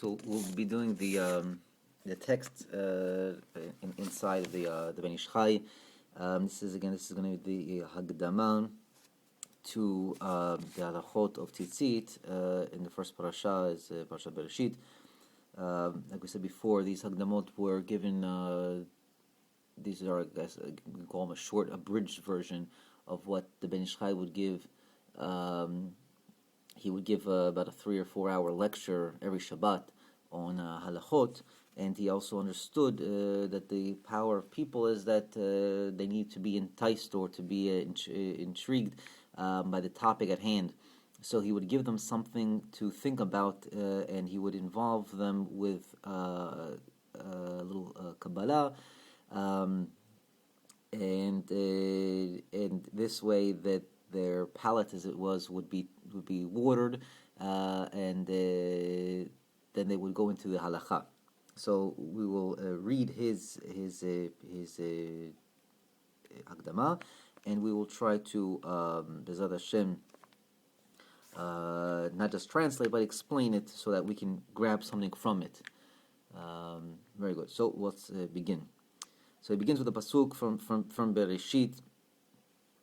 So we'll be doing the text inside the Ben Ish Chai. This is going to be the Hakdamah to the halachot of Tzitzit in the first parasha is Parshat Berishet. Like we said before, these Hakdamot were given. These are, I guess, we call them a short, abridged version of what the Ben Ish Chai would give. He would give about a 3 or 4 hour lecture every Shabbat on halachot, and he also understood that the power of people is that they need to be enticed or to be intrigued by the topic at hand. So he would give them something to think about, and he would involve them with a little Kabbalah, and this way that their palate, as it was, would be watered, and then they would go into the halacha. So we will read his Hakdamah, and we will try to B'ezrat Hashem not just translate but explain it so that we can grab something from it. Very good. So let's begin. So it begins with a pasuk from Berishet,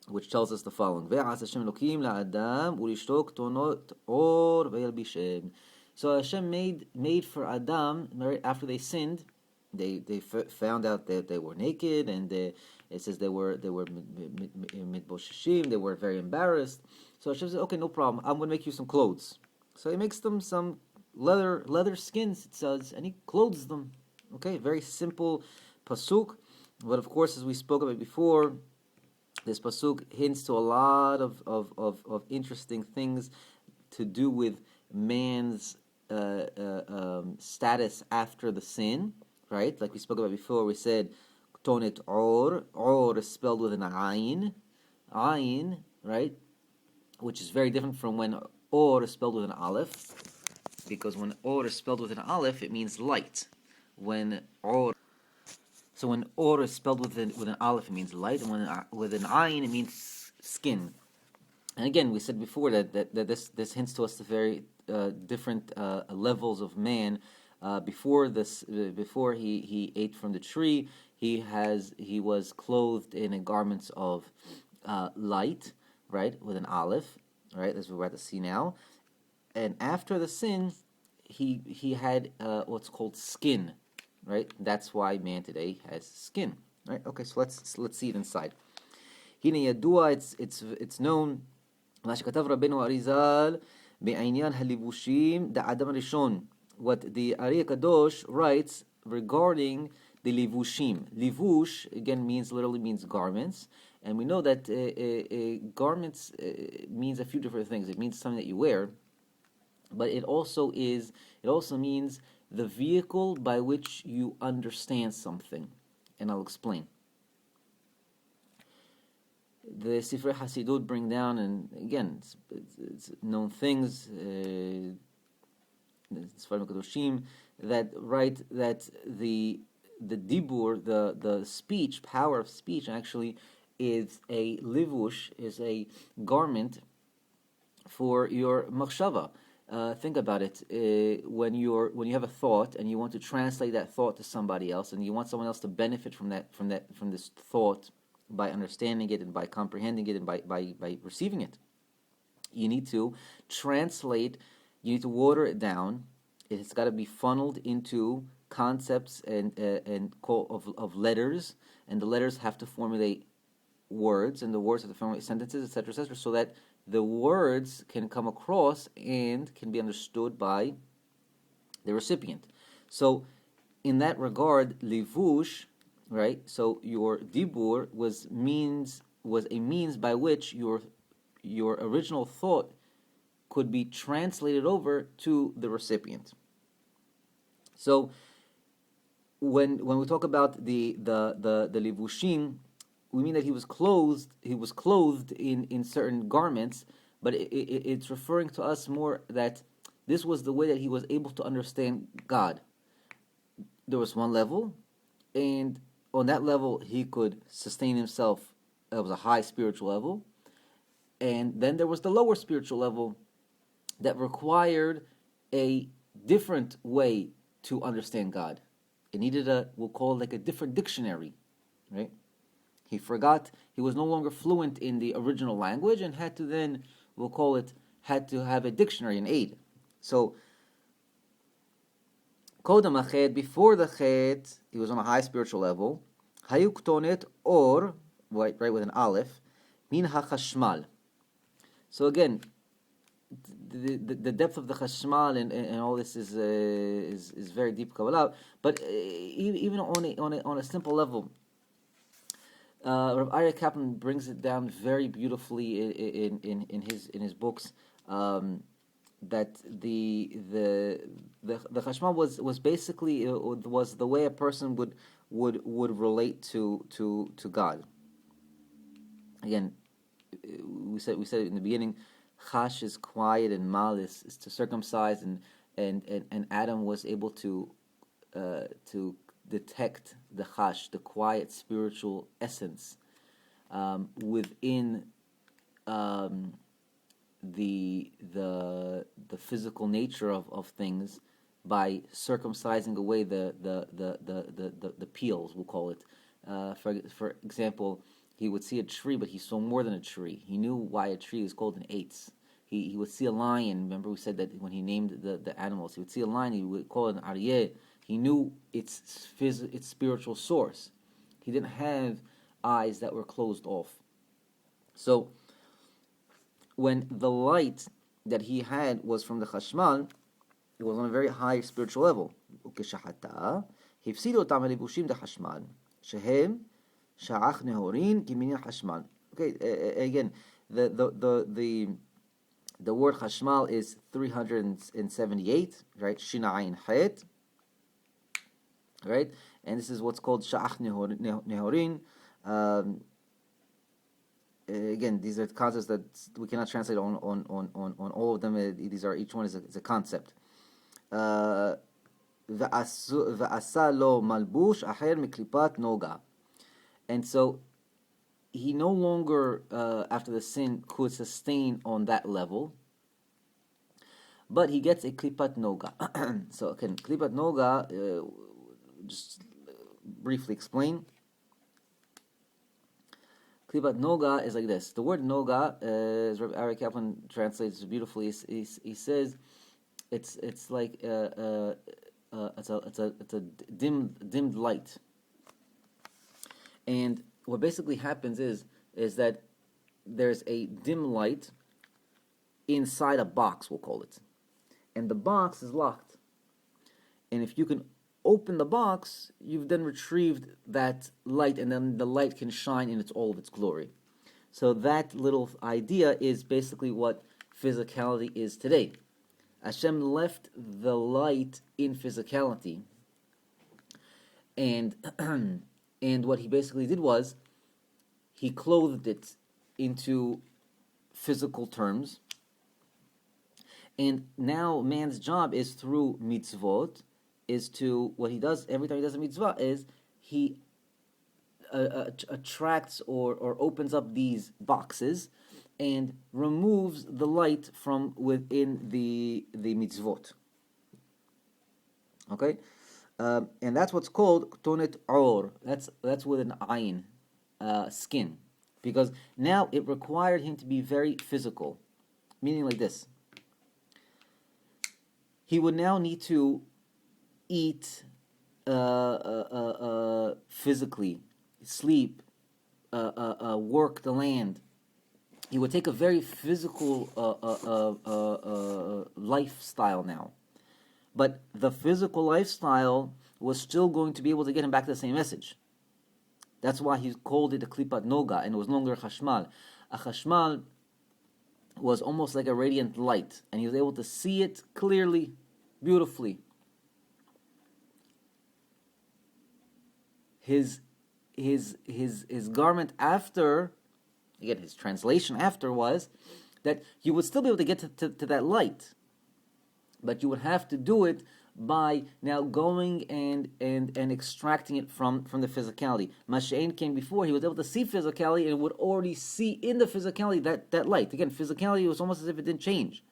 which tells us the following: Ve'as Hashem Elokim la'adam u'lishtok tonot or ve'yalbishem. So Hashem made for Adam, right after they sinned, they found out that they were naked, and it says they were mitboshishim, they were very embarrassed. So Hashem said, okay, no problem, I'm going to make you some clothes. So he makes them some leather skins, it says, and he clothes them. Okay, very simple pasuk, but of course, as we spoke about before, this pasuk hints to a lot of interesting things to do with man's status after the sin, right? Like we spoke about before, we said tonet or is spelled with an ayin, right? Which is very different from when or is spelled with an aleph, because when or is spelled with an aleph, it means light. When or is spelled with an aleph, it means light, and with an ayin, it means skin. And again, we said before that this hints to us the very different levels of man. Before he ate from the tree, he was clothed in garments of light, right, with an aleph, right, as we're about to see now. And after the sin, he had what's called skin, right? That's why man today has skin, right? Okay, so let's see it inside. Hine yadua, it's known. מה שכתב רבנו אריזל בעניין הלבושים דאדם הראשון. What the Ari Kadosh writes regarding the livushim. Livush again literally means garments, and we know that garments means a few different things. It means something that you wear, but it also means the vehicle by which you understand something, and I'll explain. The Sifrei Hasidut bring down, and again, it's known things, Sfarim Kadoshim, that write that the dibur, the speech, power of speech, actually is a livush, is a garment for your machshava. Think about it. When you have a thought and you want to translate that thought to somebody else, and you want someone else to benefit from this thought by understanding it and by comprehending it and by receiving it, you need to translate. You need to water it down. It's got to be funneled into concepts of letters, and the letters have to formulate words, and the words have to formulate sentences, etc., so that the words can come across and can be understood by the recipient. So, in that regard, livush, right? So your dibur was a means by which your original thought could be translated over to the recipient. So when we talk about the livushim, we mean that he was clothed in certain garments, but it's referring to us more that this was the way that he was able to understand God. There was one level, and on that level he could sustain himself. It was a high spiritual level, and then there was the lower spiritual level that required a different way to understand God. It needed we'll call it like a different dictionary, right? He forgot, he was no longer fluent in the original language and had to then, we'll call it, had to have a dictionary, an aid. So, Kodam Achet, before the Chet, he was on a high spiritual level. Hayu Ktonet or, right with an aleph, min ha-chashmal. So again, the depth of the chashmal and all this is very deep Kabbalah. But even on a simple level, Rav Aryeh Kaplan brings it down very beautifully in his books. That the chashmal was basically was the way a person would relate to God. Again, we said it in the beginning. Chash is quiet and mal is to circumcise, and Adam was able to detect the chash, the quiet spiritual essence within the physical nature of things by circumcising away the peels, we'll call it. For example, he would see a tree, but he saw more than a tree. He knew why a tree was called an eitz. He would see a lion. Remember we said that when he named the animals, he would see a lion, he would call it an aryeh. He knew its spiritual source. He didn't have eyes that were closed off. So when the light that he had was from the chashmal, it was on a very high spiritual level. וכשחטא, הפסידו אותם הלבושים דחשמל, שהם שעה נהורין כמניין חשמל. Okay, again, the word chashmal is 378, right? Shinayin het, right? And this is what's called sha'ach nehorin. Again, these are concepts that we cannot translate on all of them. These are, each one is a concept. V'asa lo malbush aher miklipat noga. And so he no longer, after the sin, could sustain on that level, but he gets a klipat noga. So again, klipat noga, just briefly explain. Klipat noga is like this. The word noga, as Rabbi Aryeh Kaplan translates beautifully, he says it's like it's a dimmed light. And what basically happens is that there's a dim light inside a box, we'll call it. And the box is locked. And if you can open the box, you've then retrieved that light, and then the light can shine in all of its glory. So that little idea is basically what physicality is today. Hashem left the light in physicality, and and what he basically did was he clothed it into physical terms. And now man's job is through mitzvot, is to, what he does every time he does a mitzvah is he attracts or opens up these boxes and removes the light from within the mitzvot. Okay? And that's what's called tonet or. That's with an ayin, skin. Because now it required him to be very physical. Meaning like this. He would now need to eat physically, sleep, work the land. He would take a very physical lifestyle now. But the physical lifestyle was still going to be able to get him back to the same message. That's why he called it a klipat noga, and it was no longer a chashmal. A chashmal was almost like a radiant light, and he was able to see it clearly, beautifully. His garment after, again, his translation after was that you would still be able to get to that light, but you would have to do it by now going and extracting it from the physicality. Mashain came before, he was able to see physicality and would already see in the physicality that light. Again, physicality was almost as if it didn't change.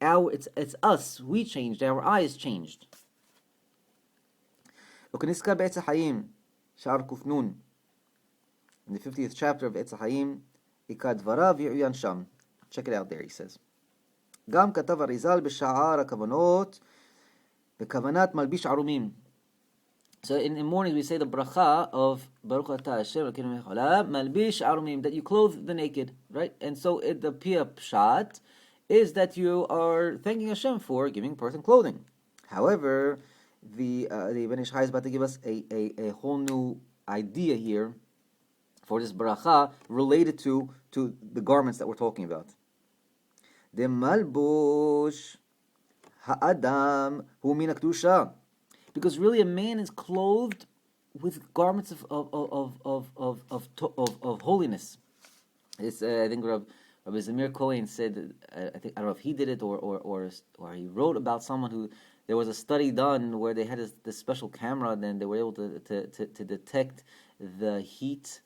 it's us. We changed. Our eyes changed. וכנזכר בעץ החיים, שער ק"נ, in the 50th chapter of עץ החיים, עיקר דבריו יעוין שם. Check it out there, he says. גם כתב אריז"ל בשער הכוונות, בכוונת מלביש ערומים. So in the morning we say the bracha of Baruch Atah Hashem Elokeinu melech haolam, malbish arumim, that you clothe the naked, right? And so the pshat is that you are thanking Hashem for giving a person clothing. However, the BIH is about to give us a whole new idea here for this bracha related to the garments that we're talking about. The malbush ha'adam hu min hakdusha. Because really, a man is clothed with garments of holiness. It's I think Rabbi Zamir Cohen said. I don't know if he did it or he wrote about someone who there was a study done where they had this special camera, and then they were able to detect the heat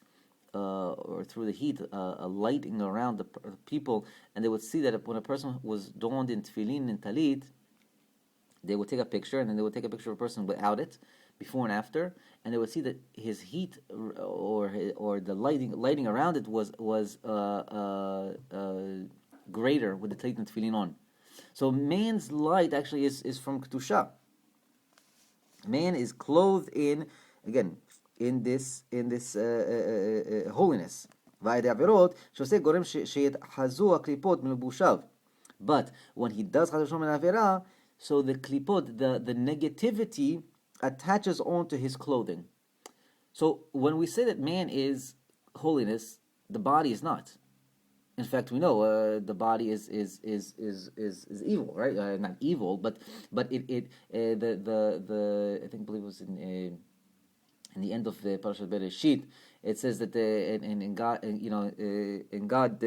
or through the heat lighting around the people, and they would see that when a person was donned in tefillin and talit, they would take a picture, and then they would take a picture of a person without it, before and after, and they would see that his heat or the lighting around it was greater with the talit and tefillin on. So man's light actually is from kedusha. Man is clothed in this holiness. But when he does chas v'shalom an avera, so the klipot, the negativity attaches onto his clothing. So when we say that man is holiness, the body is not. In fact, we know the body is evil, right? Not evil, but it I believe it was in the end of the Parshat Berishet, it says that in God, in God,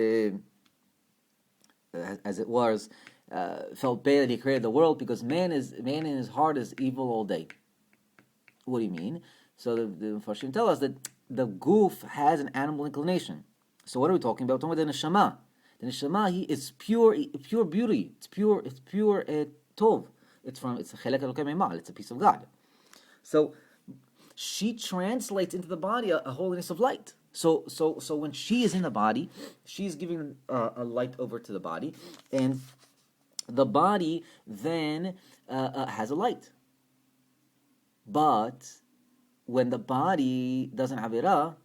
as it was. Felt bad that he created the world because man in his heart is evil all day. What do you mean? So the Mepharshim tell us that the goof has an animal inclination. So what are we talking about? We're talking about the neshama. The neshama is pure beauty. It's pure tov. It's a chelek Elokei Meimal. It's a piece of God. So she translates into the body a holiness of light. So when she is in the body, she's giving a light over to the body, and the body then has a light. But when the body doesn't have avera,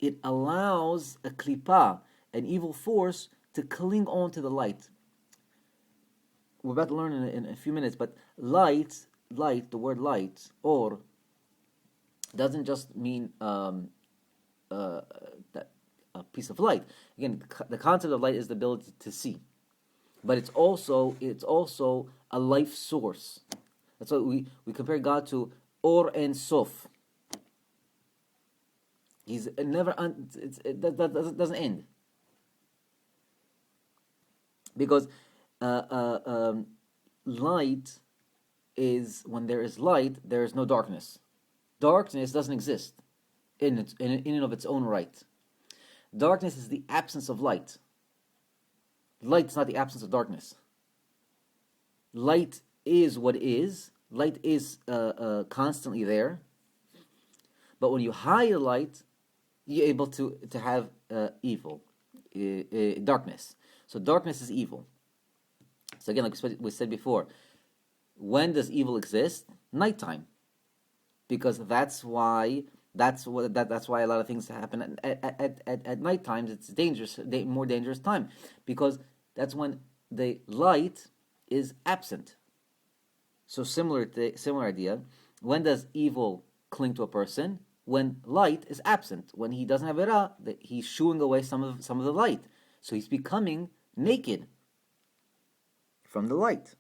it allows a klipa, an evil force, to cling on to the light. We're about to learn in a few minutes, but light, the word light, or, doesn't just mean that a piece of light. Again, the concept of light is the ability to see. But it's also a life source. That's why we compare God to Or and Sof. He's never that doesn't end, because light is, when there is light, there is no darkness. Darkness doesn't exist in and of its own right. Darkness is the absence of light. Light is not the absence of darkness. Light is what is. Light is constantly there. But when you hide light, you're able to have evil, darkness. So darkness is evil. So again, like we said before, when does evil exist? Nighttime, because that's why a lot of things happen at night times. It's dangerous, more dangerous time, because that's when the light is absent. So similar idea. When does evil cling to a person? When light is absent. When he doesn't have era, he's shooing away some of the light. So he's becoming naked from the light.